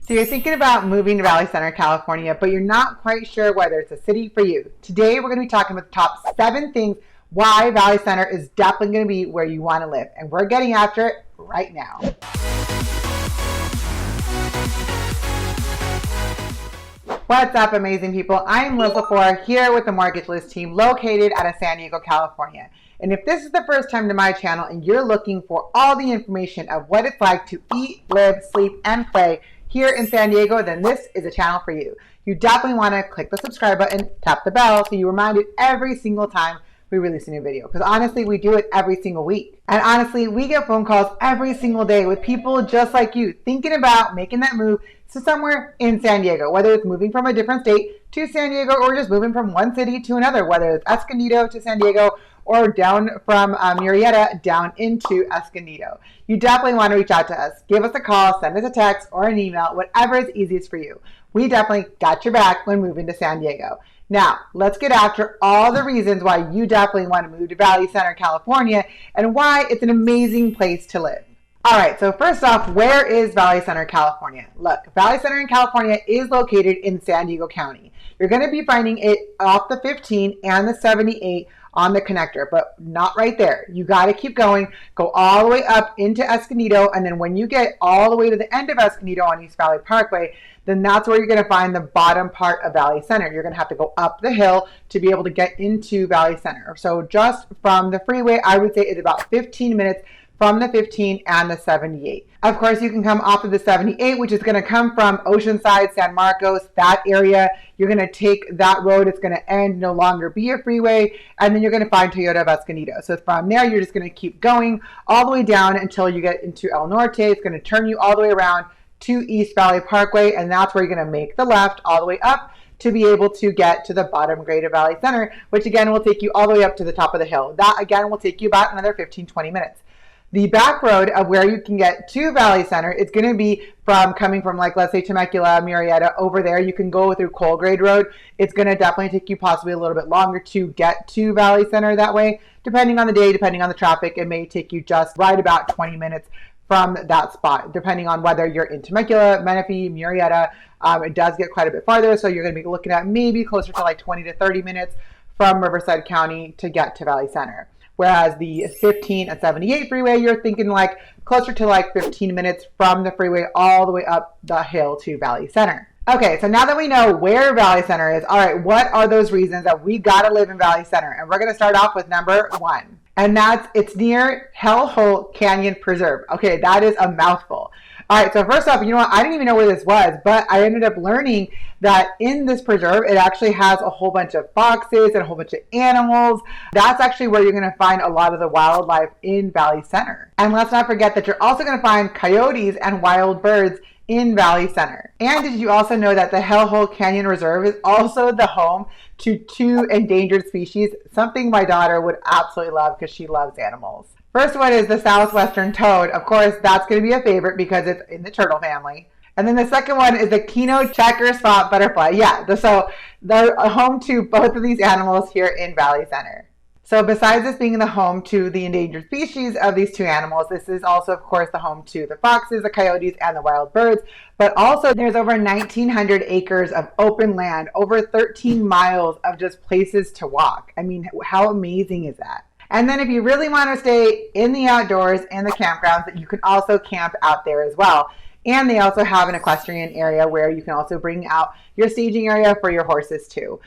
So you're thinking about moving to Valley Center, California, but you're not quite sure whether it's a city for you. Today, we're going to be talking about the top 7 things why Valley Center is definitely going to be where you want to live. And we're getting after it right now. What's up, amazing people? I'm LeFore here with the Mortgage List team located out of San Diego, California. And if this is the first time to my channel and you're looking for all the information of what it's like to eat, live, sleep, and play here in San Diego, then this is a channel for you. You definitely want to click the subscribe button, tap the bell so you're reminded every single time we release a new video. Because honestly, we do it every single week. And honestly, we get phone calls every single day with people just like you thinking about making that move to somewhere in San Diego, whether it's moving from a different state to San Diego or just moving from one city to another, whether it's Escondido to San Diego or down from Murrieta down into Escondido. You definitely want to reach out to us. Give us a call, send us a text or an email, whatever is easiest for you. We definitely got your back when moving to San Diego. Now, let's get after all the reasons why you definitely want to move to Valley Center, California, and why it's an amazing place to live. All right, so first off, where is Valley Center, California? Look, Valley Center in California is located in San Diego County. You're going to be finding it off the 15 and the 78 on the connector, but not right there. You got to keep going, go all the way up into Escondido, and then when you get all the way to the end of Escondido on East Valley Parkway, then that's where you're going to find the bottom part of Valley Center. You're going to have to go up the hill to be able to get into Valley Center. So just from the freeway, I would say it's about 15 minutes from the 15 and the 78. Of course, you can come off of the 78, which is going to come from Oceanside, San Marcos, that area. You're going to take that road. It's going to end, no longer be a freeway. And then you're going to find Toyota of Escondido. So from there, you're just going to keep going all the way down until you get into El Norte. It's going to turn you all the way around to East Valley Parkway. And that's where you're going to make the left all the way up to be able to get to the bottom grade of Valley Center, which again will take you all the way up to the top of the hill. That again will take you about another 15-20 minutes. The back road of where you can get to Valley Center, it's going to be from coming from, like, let's say Temecula, Murrieta, over there. You can go through Colgrade Road. It's going to definitely take you possibly a little bit longer to get to Valley Center that way. Depending on the day, depending on the traffic, it may take you just right about 20 minutes from that spot, depending on whether you're in Temecula, Menifee, Murrieta. It does get quite a bit farther, so you're going to be looking at maybe closer to like 20 to 30 minutes from Riverside County to get to Valley Center. Whereas the 15 and 78 freeway, you're thinking like closer to like 15 minutes from the freeway all the way up the hill to Valley Center. Okay, so now that we know where Valley Center is, all right, what are those reasons that we gotta live in Valley Center? And we're gonna start off with number 1. And that's, it's near 𝐀𝐁𝐎𝐔𝐓 Canyon Preserve. Okay, that is a mouthful. All right, so first off, you know what? I didn't even know where this was, but I ended up learning that in this preserve, it actually has a whole bunch of foxes and a whole bunch of animals. That's actually where you're going to find a lot of the wildlife in Valley Center. And let's not forget that you're also going to find coyotes and wild birds in Valley Center. And did you also know that the 𝐀𝐁𝐎𝐔𝐓 Canyon Reserve is also the home to 2 endangered species, something my daughter would absolutely love because she loves animals. First one is the southwestern toad. Of course, that's going to be a favorite because it's in the turtle family. And then the second one is the QUINO checker spot butterfly. Yeah, so they're home to both of these animals here in Valley Center. So besides this being the home to the endangered species of these 2 animals, this is also, of course, the home to the foxes, the coyotes, and the wild birds. But also there's over 1,900 acres of open land, over 13 miles of just places to walk. I mean, how amazing is that? And then if you really want to stay in the outdoors and the campgrounds, you can also camp out there as well. And they also have an equestrian area where you can also bring out your staging area for your horses too.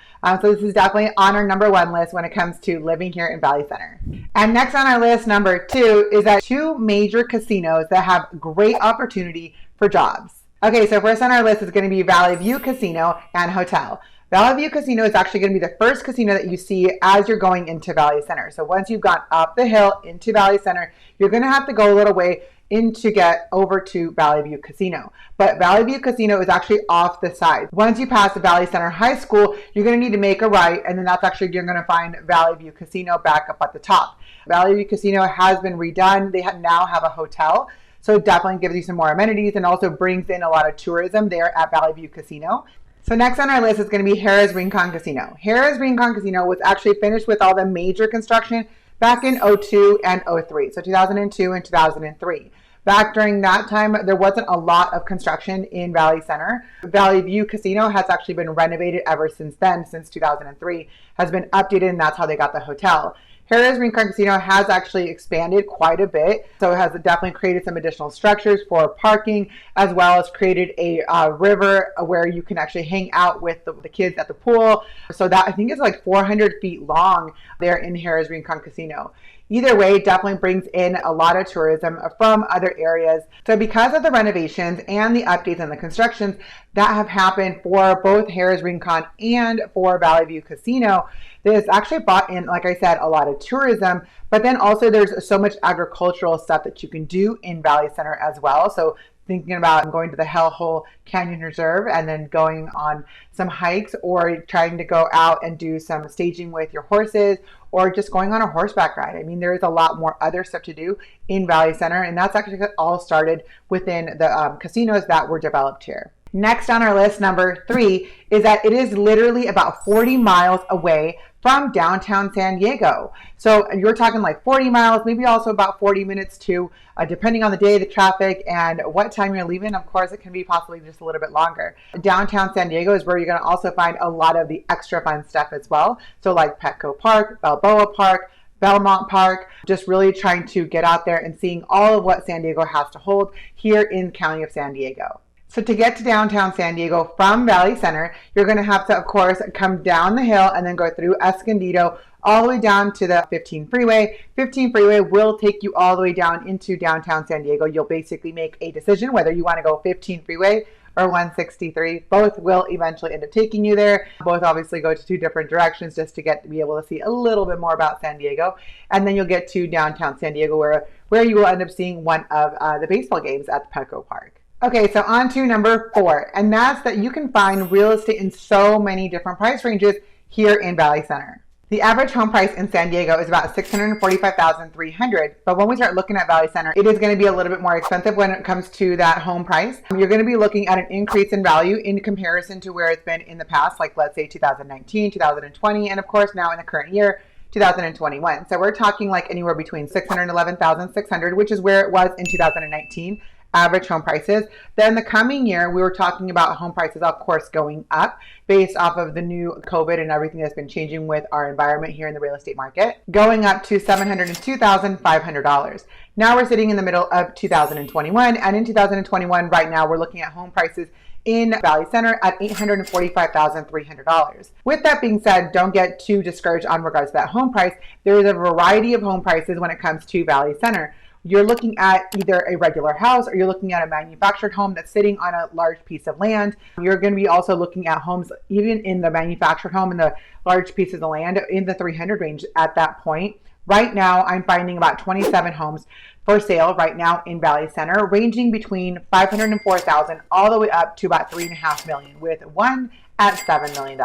So this is definitely on our number 1 list when it comes to living here in Valley Center. And next on our list, number 2, is that 2 major casinos that have great opportunity for jobs. Okay, so first on our list is going to be Valley View Casino and Hotel. Valley View Casino is actually going to be the first casino that you see as you're going into Valley Center. So once you've gone up the hill into Valley Center, you're going to have to go a little way in to get over to Valley View Casino. But Valley View Casino is actually off the side. Once you pass the Valley Center High School, you're going to need to make a right, and then that's actually, you're going to find Valley View Casino back up at the top. Valley View Casino has been redone. They now have a hotel. So it definitely gives you some more amenities and also brings in a lot of tourism there at Valley View Casino. So next on our list is going to be Harrah's Rincon Casino. Harrah's Rincon Casino was actually finished with all the major construction back in 2002 and 2003, so 2002 and 2003. Back during that time, there wasn't a lot of construction in Valley Center. Valley View Casino has actually been renovated ever since then, since 2003, has been updated, and that's how they got the hotel. Harrah's Rincon Casino has actually expanded quite a bit, so it has definitely created some additional structures for parking, as well as created a river where you can actually hang out with the kids at the pool. So that, I think, is like 400 feet long there in Harrah's Rincon Casino. Either way, it definitely brings in a lot of tourism from other areas. So because of the renovations and the updates and the constructions that have happened for both Harrah's Rincon and for Valley View Casino, this actually brought in, like I said, a lot of tourism, but then also there's so much agricultural stuff that you can do in Valley Center as well. So thinking about going to the 𝐀𝐁𝐎𝐔𝐓 Reserve and then going on some hikes, or trying to go out and do some staging with your horses, or just going on a horseback ride. I mean, there is a lot more other stuff to do in Valley Center, and that's actually all started within the casinos that were developed here. Next on our list, number 3, is that it is literally about 40 miles away from downtown San Diego. So you're talking like 40 miles, maybe also about 40 minutes too, depending on the day, the traffic, and what time you're leaving. Of course, it can be possibly just a little bit longer. Downtown San Diego is where you're going to also find a lot of the extra fun stuff as well. So like Petco Park, Balboa Park, Belmont Park, just really trying to get out there and seeing all of what San Diego has to hold here in County of San Diego. So to get to downtown San Diego from Valley Center, you're going to have to, of course, come down the hill and then go through Escondido all the way down to the 15 freeway. 15 freeway will take you all the way down into downtown San Diego. You'll basically make a decision whether you want to go 15 freeway or 163. Both will eventually end up taking you there. Both obviously go to 2 different directions just to be able to see a little bit more about San Diego. And then you'll get to downtown San Diego where you will end up seeing one of the baseball games at the Petco Park. Okay, so on to number 4, and that's that you can find real estate in so many different price ranges here in Valley Center. The average home price in San Diego is about $645,300, but when we start looking at Valley Center, it is going to be a little bit more expensive when it comes to that home price. You're going to be looking at an increase in value in comparison to where it's been in the past, like let's say 2019, 2020, and of course now in the current year, 2021. So we're talking like anywhere between $611,600, which is where it was in 2019. Average home prices. Then the coming year, we were talking about home prices, of course, going up based off of the new COVID and everything that's been changing with our environment here in the real estate market, going up to $702,500. Now we're sitting in the middle of 2021, and in 2021, right now, we're looking at home prices in Valley Center at $845,300. With that being said, don't get too discouraged on regards to that home price. There is a variety of home prices when it comes to Valley Center. You're looking at either a regular house or you're looking at a manufactured home that's sitting on a large piece of land. You're going to be also looking at homes, even in the manufactured home and the large pieces of land, in the 300 range at that point. Right now, I'm finding about 27 homes for sale right now in Valley Center, ranging between $504,000 all the way up to about $3.5 million, with one at $7 million.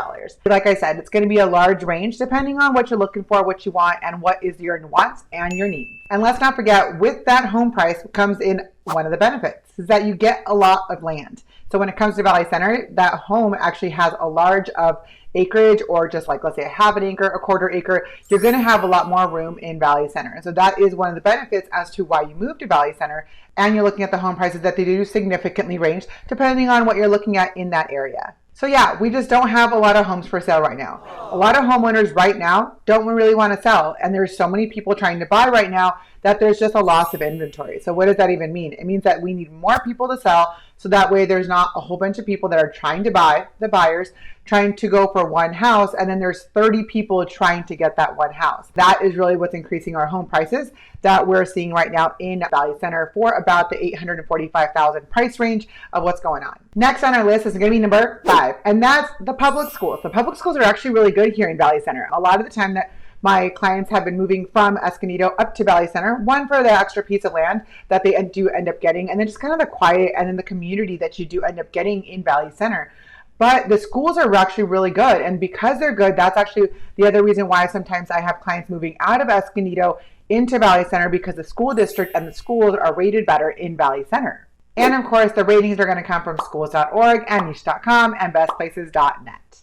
Like I said, it's going to be a large range depending on what you're looking for, what you want, and what is your wants and your needs. And let's not forget, with that home price comes in one of the benefits, is that you get a lot of land. So when it comes to Valley Center, that home actually has a large of acreage, or just like, let's say, a half an acre, a quarter acre. You're going to have a lot more room in Valley Center. So that is one of the benefits as to why you move to Valley Center. And you're looking at the home prices that they do significantly range depending on what you're looking at in that area. So yeah, we just don't have a lot of homes for sale right now. A lot of homeowners right now don't really want to sell, and there's so many people trying to buy right now that there's just a loss of inventory. So what does that even mean? It means that we need more people to sell, so that way there's not a whole bunch of people that are trying to buy, the buyers, trying to go for one house, and then there's 30 people trying to get that one house. That is really what's increasing our home prices that we're seeing right now in Valley Center for about the $845,000 price range of what's going on. Next on our list is going to be number 5, and that's the public schools. The public schools are actually really good here in Valley Center. A lot of the time that my clients have been moving from Escondido up to Valley Center, one for the extra piece of land that they do end up getting, and then just kind of the quiet and then the community that you do end up getting in Valley Center. But the schools are actually really good, and because they're good, that's actually the other reason why sometimes I have clients moving out of Escondido into Valley Center, because the school district and the schools are rated better in Valley Center. And of course, the ratings are going to come from schools.org and niche.com and bestplaces.net.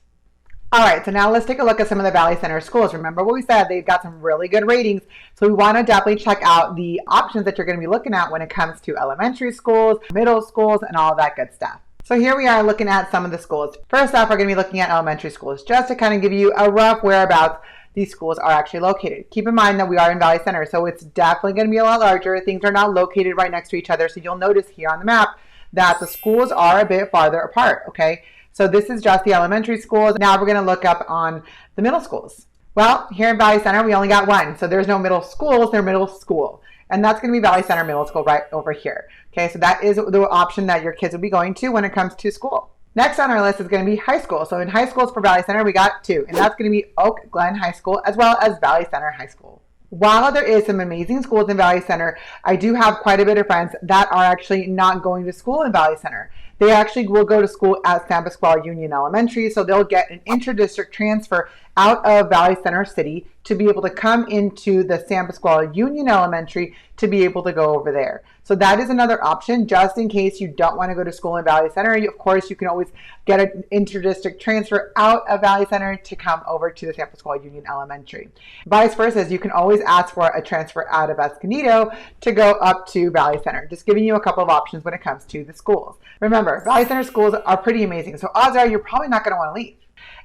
All right, so now let's take a look at some of the Valley Center schools. Remember what we said, they've got some really good ratings. So we want to definitely check out the options that you're going to be looking at when it comes to elementary schools, middle schools, and all that good stuff. So here we are looking at some of the schools. First off, we're going to be looking at elementary schools, just to kind of give you a rough whereabouts these schools are actually located. Keep in mind that we are in Valley Center, so it's definitely going to be a lot larger. Things are not located right next to each other, so you'll notice here on the map that the schools are a bit farther apart, okay? So this is just the elementary schools. Now we're going to look up on the middle schools. Well, here in Valley Center, we only got one. So there's no middle schools, they're middle school. And that's going to be Valley Center Middle School right over here. Okay, so that is the option that your kids will be going to when it comes to school. Next on our list is going to be high school. So in high schools for Valley Center, we got two. And that's going to be Oak Glen High School as well as Valley Center High School. While there is some amazing schools in Valley Center, I do have quite a bit of friends that are actually not going to school in Valley Center. They actually will go to school at San Pasqual Union Elementary, so they'll get an interdistrict transfer out of Valley Center City to be able to come into the San Pasqual Union Elementary to be able to go over there. So that is another option, just in case you don't want to go to school in Valley Center. Of course, you can always get an interdistrict transfer out of Valley Center to come over to the San Pasqual Union Elementary. Vice versa, you can always ask for a transfer out of Escondido to go up to Valley Center. Just giving you a couple of options when it comes to the schools. Remember, Valley Center schools are pretty amazing, so odds are you're probably not going to want to leave.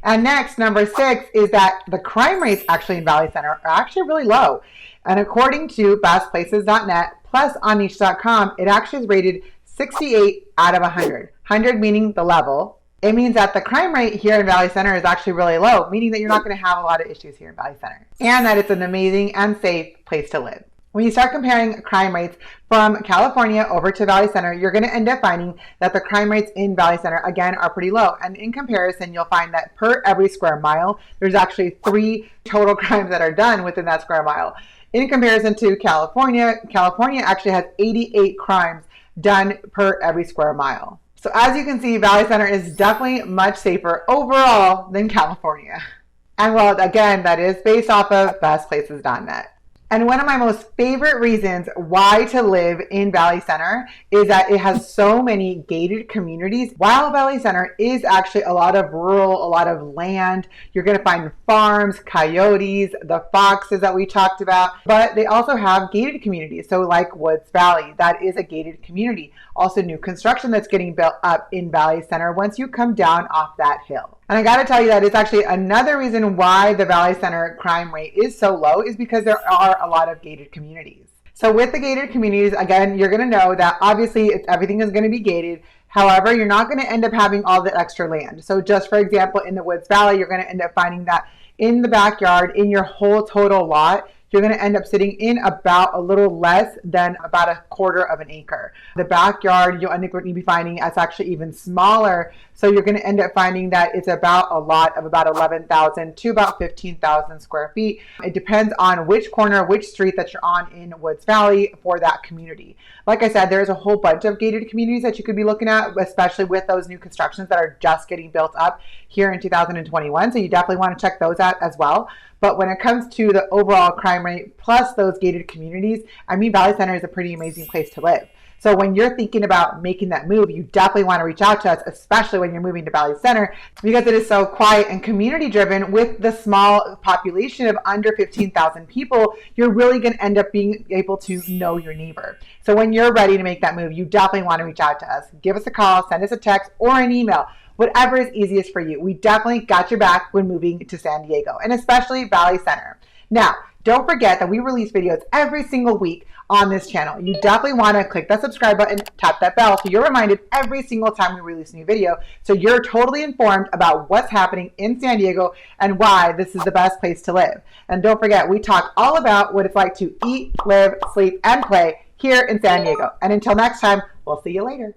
And next, number 6, is that the crime rates actually in Valley Center are actually really low. And according to bestplaces.net plus on niche.com, it actually is rated 68 out of 100. 100 meaning the level. It means that the crime rate here in Valley Center is actually really low, meaning that you're not going to have a lot of issues here in Valley Center. And that it's an amazing and safe place to live. When you start comparing crime rates from California over to Valley Center, you're going to end up finding that the crime rates in Valley Center, again, are pretty low. And in comparison, you'll find that per every square mile, there's actually 3 total crimes that are done within that square mile. In comparison to California, California actually has 88 crimes done per every square mile. So as you can see, Valley Center is definitely much safer overall than California. And well, again, that is based off of bestplaces.net. And one of my most favorite reasons why to live in Valley Center is that it has so many gated communities. While Valley Center is actually a lot of rural, a lot of land, you're going to find farms, coyotes, the foxes that we talked about, but they also have gated communities. So like Woods Valley, that is a gated community. Also new construction that's getting built up in Valley Center once you come down off that hill. And I got to tell you that it's actually another reason why the Valley Center crime rate is so low is because there are a lot of gated communities. So with the gated communities, again, you're going to know that obviously everything is going to be gated. However, you're not going to end up having all the extra land. So just for example, in the Woods Valley, you're going to end up finding that in the backyard, in your whole total lot, you're going to end up sitting in about a little less than about 1/4 of an acre. The backyard, you'll end up be finding it's actually even smaller. So you're going to end up finding that it's about a lot of about 11,000 to about 15,000 square feet. It depends on which corner, which street that you're on in Woods Valley for that community. Like I said, there's a whole bunch of gated communities that you could be looking at, especially with those new constructions that are just getting built up here in 2021. So you definitely want to check those out as well. But when it comes to the overall crime rate plus those gated communities, I mean, Valley Center is a pretty amazing place to live. So when you're thinking about making that move, you definitely want to reach out to us, especially when you're moving to Valley Center, because it is so quiet and community driven. With the small population of under 15,000 people, you're really going to end up being able to know your neighbor. So when you're ready to make that move, you definitely want to reach out to us. Give us a call, send us a text or an email. Whatever is easiest for you. We definitely got your back when moving to San Diego, and especially Valley Center. Now, don't forget that we release videos every single week on this channel. You definitely want to click that subscribe button, tap that bell so you're reminded every single time we release a new video, so you're totally informed about what's happening in San Diego and why this is the best place to live. And don't forget, we talk all about what it's like to eat, live, sleep, and play here in San Diego. And until next time, we'll see you later.